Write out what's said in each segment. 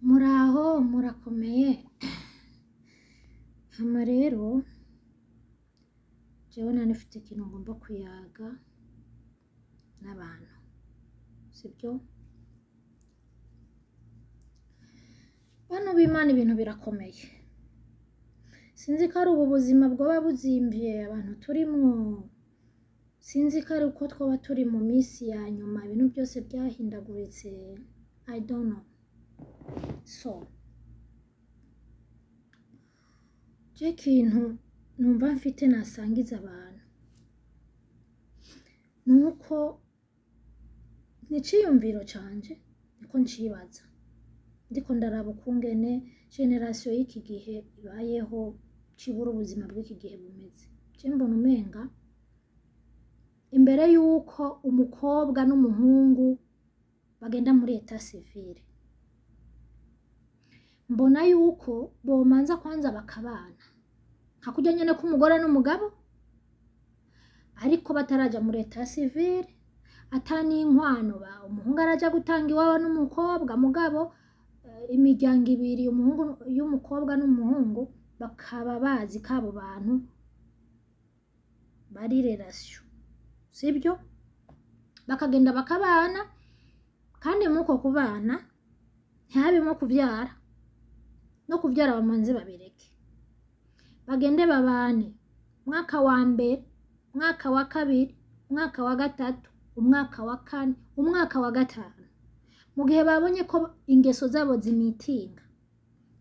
Muraho murakomeye. Hama rero jewe nanifite ikintu ngomba kuyaga n'abantu, sibyo? Bano b'Imana ibintu birakomeye. Sinzi ko ari ubu buzima bwoba buzimvye abantu turimwo, sinzi ko ari uko twoba turi mu minsi ya nyuma ibintu byose byahindaguritse, I don't know. So je kintu numva mfite nasangiza abantu nuko niciyumviro canje niko ncibaza ndiko ndaraba ukungene generation y'iki gihe ibayeho, cibura ubuzima bw'iki gihe bumeze. Je mbona umenga imbere yuko umukobwa n'umuhungu bagenda muri etat civile, mbona yuko bomanza kwanza bakabana hakurya nyene k'umugore n'umugabo, ariko bataraja muri etat civile atani inkwano ba umuhungu araja gutanga iwabo n'umukobwa, mugabo imiryango ibiri umuhungu y'umukobwa n'umuhungu bakaba bazi kabo bantu bari relation, sibyo? Bakagenda bakabana, kandi muko kubana ntihabimo kuvyara, no kuvyara bamanze babireke, bagende babane mwaka wa mbere, mwaka wa kabiri, mwaka wa gatatu, umwaka wa kane, umwaka wa gatanu. Mu gihe babonye ko ingeso zabo zimitinga,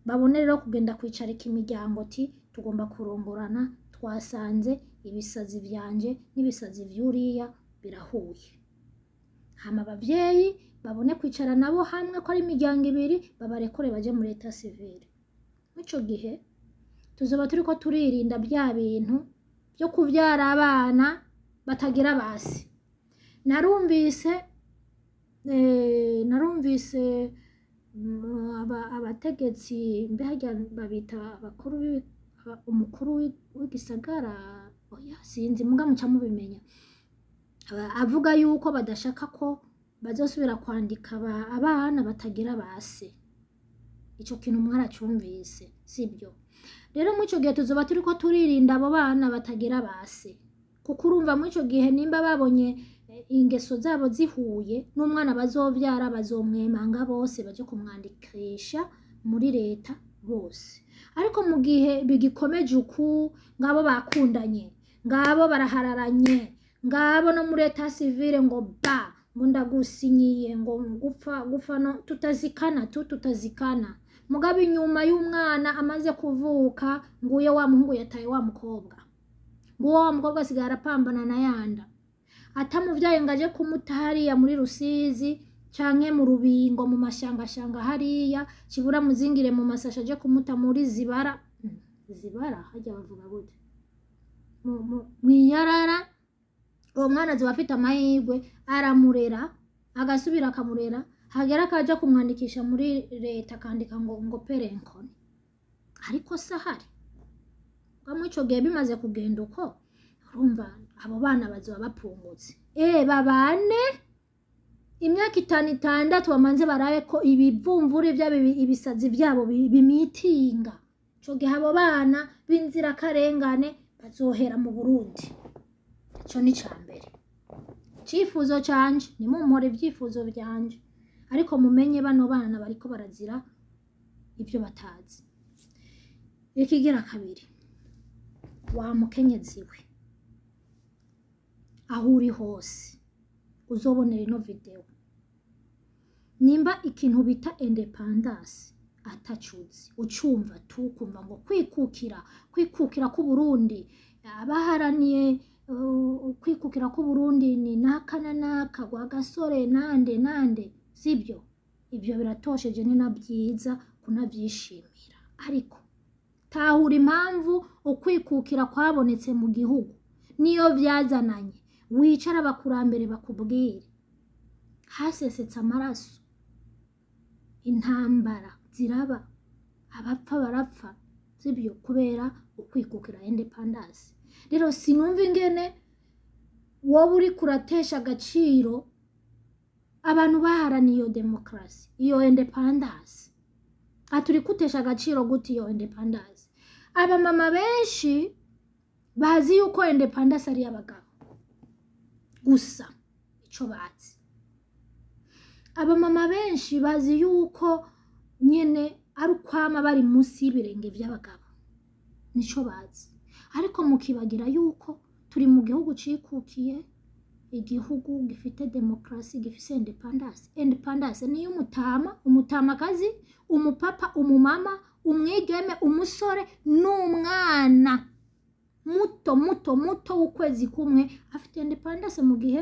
babone rero kugenda kwicarika imiryango ati tugomba kurongorana, twasanze ibisazi vyanje n'ibisazi vy'uriya birahuye. Hama abavyeyi babone kwicara nabo hamwe ko ari imiryango ibiri, babarekure baje muri etat civile. Ico gihe tuzoba turiko turirinda bya bintu byo kuvyara abana batagira basi. Narumvise abategetsi mbega babita abakuru, umukuru w'igisagara, oya sinzi muga muca mubimenya, avuga yuko badashaka ko bazosubira kwandika abana batagira base. Ico kintu mwaracumvise, sibyo? Rero mu ico gihe tuzoba turiko turirinda abo bana batagira base, kuko urumva mu ico gihe nimba babonye ingeso zabo zihuye, n'umwana bazovyara bazomwemanga bose baje kumwandikisha muri leta bose. Ariko mu gihe bigikomeje uku, ngabo bakundanye, ngabo barahararanye, ngabo no muri etat civile ngo ba ngo ndagusinyiye ngo gupfa no tutazikana, mugabe inyuma y'umwana amaze kuvuka nguye wa muhungu yataye wa mukobwa, nguwo wa mukobwa asigara arapambana na yanda, atamuvyaye ngaje kumuta hariya muri Rusizi canke mu Rubingo mu mashangashanga hariya, kibura muzingire mu masasha aje kumuta muri Zibara hajya bavuga gute, mwiyarara. Uwo mwana azoba afite amahirwe, aramurera agasubira akamurera, hagera akaja kumwandikisha muri leta akandika ngo perenkoni. Ariko sahari bamwe ico gihe bimaze kugenda uko, urumva abo bana bazoba bapungutse, babane imyaka 5-6 bamanze barabe ko ibivumvuri vyabo ibisazi vyabo bimitinga. Ico gihe abo bana b'inzira karengane bazohera mu Burundi. Ico ni cambere. Cifuzo canje ni mumpore ivyifuzo vyanje, ariko mumenye bano bana bariko barazira ibyo batazi. Ikigira kabiri, wa mukenyezi we aho uri hose uzobonera ino video, nimba ikintu bita independence atacuzi ucumva tukumva ngo kwikukira ku Burundi, abaharaniye kwikukira ku Burundi ni naka na naka gwa gasore nande, sibyo? Ibyo biratosheje ni nabyiza kunavyishimira, ariko tahura impamvu ukwikukira kwabonetse mu gihugu niyo vyazananye. Wicara abakurambere bakubwire hasesetse amaraso, intambara ziraba, abapfa barapfa, sibyo? Kubera ukwikukira independence. Rero sinumva ingene wowe uri kuratesha agaciro abantu baharaniye iyo demokrasi, iyo independence. aturi kutesha agaciro gute iyo independence. Abamama benshi bazi yuko independence ari abagabo gusa, ico bazi. Abamama benshi bazi yuko nyene ari ukwama bari munsi y'ibirenge vy'abagabo, nico bazi. Ariko mukibagira yuko turi mu gihugu cikukiye, igihugu gifite demokrasi, gifise independence. Independence niyo umutamakazi, umupapa, umumama, umwigeme, umusore n'umwana muto w'ukwezi kumwe afite independence, mu gihe